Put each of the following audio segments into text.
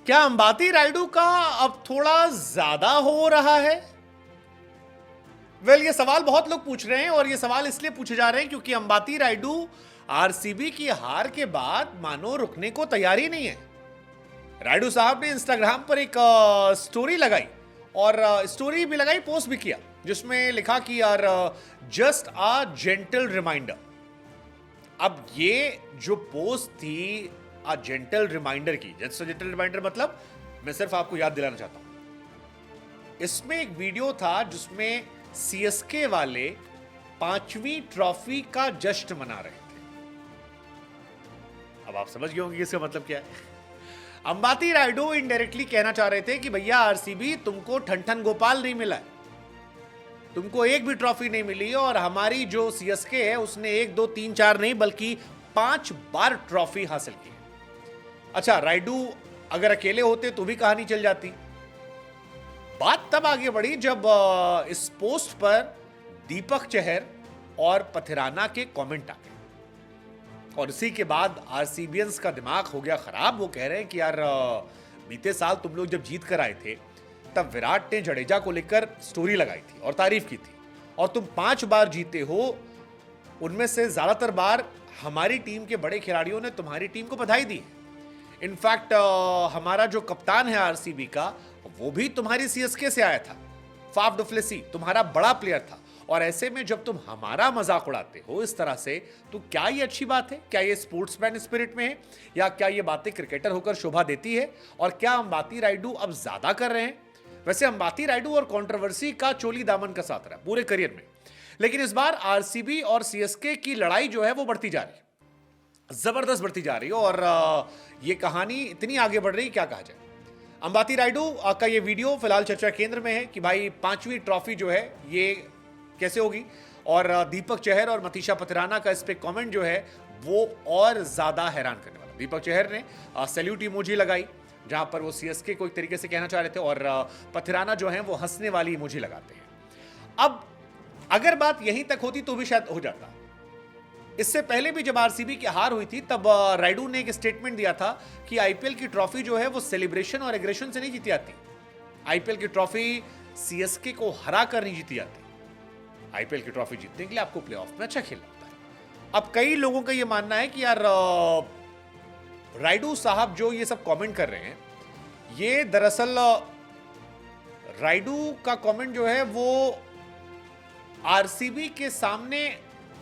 क्या अंबाती रायडू का अब थोड़ा ज्यादा हो रहा है? ये सवाल बहुत लोग पूछ रहे हैं और ये सवाल इसलिए पूछे जा रहे हैं क्योंकि अंबाती रायडू आरसीबी की हार के बाद मानो रुकने को तैयार ही नहीं है। रायडू साहब ने इंस्टाग्राम पर एक स्टोरी लगाई और स्टोरी भी लगाई, पोस्ट भी किया, जिसमें लिखा कि यार जस्ट अ जेंटल रिमाइंडर। अब ये जो पोस्ट थी अ जेंटल रिमाइंडर की, जस्ट जेंटल रिमाइंडर मतलब मैं सिर्फ आपको याद दिलाना चाहता हूं, इसमें एक वीडियो था जिसमें सीएसके वाले 5वीं ट्रॉफी का जश्न मना रहे थे। अब आप समझ गए होंगे इसका मतलब क्या है। अंबाती रायडू इनडायरेक्टली कहना चाह रहे थे कि भैया आरसीबी तुमको ठन गोपाल नहीं मिला है, तुमको एक भी ट्रॉफी नहीं मिली और हमारी जो सीएसके है उसने 1 2 3 4 नहीं बल्कि 5 बार ट्रॉफी हासिल की। अच्छा, रायडू अगर अकेले होते तो भी कहानी चल जाती। बात तब आगे बढ़ी जब इस पोस्ट पर दीपक चहर और पथिराना के कमेंट आ गए और इसी के बाद आरसीबियंस का दिमाग हो गया खराब। वो कह रहे हैं कि यार बीते साल तुम लोग जब जीत कर आए थे तब विराट ने जडेजा को लेकर स्टोरी लगाई थी और तारीफ की थी, और तुम 5 बार जीते हो, उनमें से ज्यादातर बार हमारी टीम के बड़े खिलाड़ियों ने तुम्हारी टीम को बधाई दी है। इनफैक्ट हमारा जो कप्तान है आरसीबी का वो भी तुम्हारी सीएसके से आया था, फाफ डु प्लेसी तुम्हारा बड़ा प्लेयर था, और ऐसे में जब तुम हमारा मजाक उड़ाते हो इस तरह से तो क्या ये अच्छी बात है? क्या ये स्पोर्ट्समैन स्पिरिट में है, या क्या ये बातें क्रिकेटर होकर शोभा देती है? और क्या अंबाती रायडू अब ज्यादा कर रहे हैं? वैसे अंबाती रायडू और कंट्रोवर्सी का चोली दामन का साथ रहा पूरे करियर में, लेकिन इस बार आरसीबी और सीएसके की लड़ाई जो है वो बढ़ती जा रही है, जबरदस्त बढ़ती जा रही है, और ये कहानी इतनी आगे बढ़ रही है क्या कहा जाए। अंबाती रायडू का ये वीडियो फिलहाल चर्चा केंद्र में है कि भाई 5वीं ट्रॉफी जो है ये कैसे होगी, और दीपक चहर और मतीशा पथिराना का इस पे कमेंट जो है वो और ज्यादा हैरान करने वाला। दीपक चहर ने सैल्यूट इमोजी लगाई जहां पर वो सीएसके को एक तरीके से कहना चाह रहे थे, और पथिराना जो है वो हंसने वाली इमोजी लगाते हैं। अब अगर बात यहीं तक होती तो भी शायद हो जाता। इससे पहले भी जब आरसीबी की हार हुई थी तब रायडू ने एक स्टेटमेंट दिया था कि आईपीएल की ट्रॉफी जो है वो सेलिब्रेशन और एग्रेशन से नहीं जीती जाती। आईपीएल की ट्रॉफी सीएसके को हरा कर नहीं जीती जाती। आईपीएल की ट्रॉफी जीतने के लिए आपको प्लेऑफ में अच्छा खेलना होता है। अब कई लोगों का यह मानना है कि यार रायडू साहब जो ये सब कमेंट कर रहे हैं, ये दरअसल रायडू का कमेंट जो है वो आरसीबी के सामने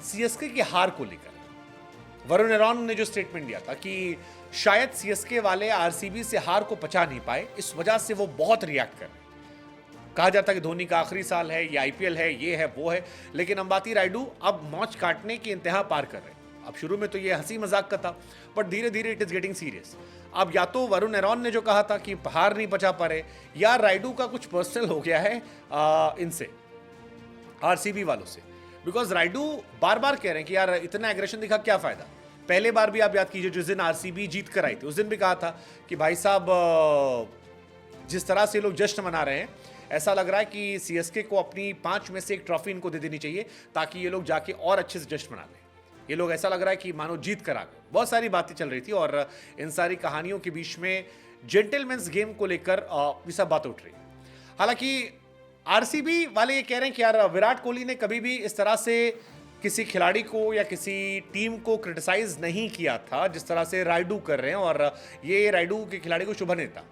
सीएसके की हार को लेकर। वरुण एरॉन ने जो स्टेटमेंट दिया था कि शायद सीएसके वाले आरसीबी से हार को पचा नहीं पाए, इस वजह से वो बहुत रिएक्ट कर रहे हैं। कहा जाता है कि धोनी का आखिरी साल है, ये आईपीएल है, ये है, वो है, लेकिन अंबाती रायडू अब मौज काटने की इंतहा पार कर रहे हैं। अब शुरू में तो ये हंसी मजाक का था, बट धीरे धीरे इट इज गेटिंग सीरियस। अब या तो वरुण एरॉन ने जो कहा था कि हार नहीं पचा पा रहे, या रायडू का कुछ पर्सनल हो गया है इनसे, आरसीबी वालों से, बिकॉज रायडू बार बार कह रहे हैं कि यार इतना एग्रेशन दिखा क्या फायदा। पहले बार भी आप याद कीजिए जिस दिन आरसीबी जीत कर आई थी, उस दिन भी कहा था कि भाई साहब जिस तरह से लोग जश्न मना रहे हैं ऐसा लग रहा है कि सीएसके को अपनी 5 में से 1 ट्रॉफी इनको दे देनी चाहिए ताकि ये लोग जाके और अच्छे से जश्न मना लें। ये लोग ऐसा लग रहा है कि मानो जीत कर आ गए। बहुत सारी बातें चल रही थी और इन सारी कहानियों के बीच में जेंटलमैन्स गेम को लेकर ये सब बात उठ रही है। हालांकि आरसीबी वाले ये कह रहे हैं कि यार विराट कोहली ने कभी भी इस तरह से किसी खिलाड़ी को या किसी टीम को क्रिटिसाइज नहीं किया था जिस तरह से रायडू कर रहे हैं, और ये रायडू के खिलाड़ी को शुभ नेता।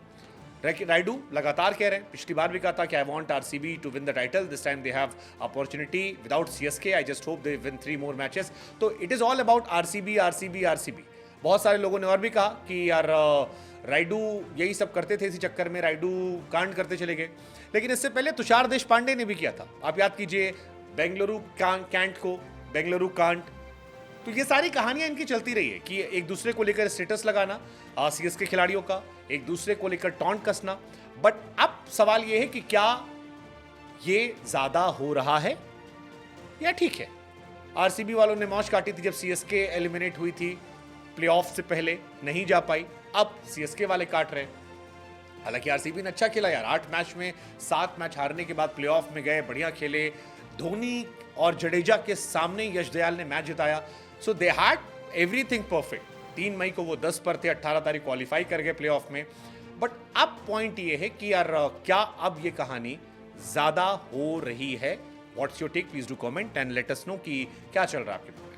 रायडू लगातार कह रहे हैं, पिछली बार भी कहा था कि I want RCB to win the title, this time they have opportunity without CSK, I just hope they win 3 more matches. तो it is all about RCB RCB RCB. बहुत सारे लोगों ने और भी कहा कि यार रायडू यही सब करते थे, इसी चक्कर में रायडू कांड करते चले गए। लेकिन इससे पहले तुषार देशपांडे ने भी किया था, आप याद कीजिए, बेंगलुरु कैंट को बेंगलुरु कांट। तो ये सारी कहानियां इनकी चलती रही है कि एक दूसरे को लेकर स्टेटस लगाना, सीएसके खिलाड़ियों का एक दूसरे को लेकर टॉन्ट कसना। बट अब सवाल ये है कि क्या ये ज्यादा हो रहा है या ठीक है। आरसीबी वालों ने मौज काटी थी जब सीएसके एलिमिनेट हुई थी, प्लेऑफ से पहले नहीं जा पाई, अब सीएसके वाले काट रहे हैं। हालांकि आरसीबी ने अच्छा खेला यार, 8 मैच में 7 मैच हारने के बाद प्लेऑफ में गए, बढ़िया खेले, धोनी और जडेजा के सामने यश दयाल ने मैच जिताया। सो दे हैड एवरीथिंग परफेक्ट। 3 मई को वो 10 पर थे, 18 तारीख क्वालिफाई कर गए प्लेऑफ में। बट अब पॉइंट ये है कि यार क्या अब ये कहानी ज्यादा हो रही है? What's your take? Please do comment and let us know कि क्या चल रहा है आपके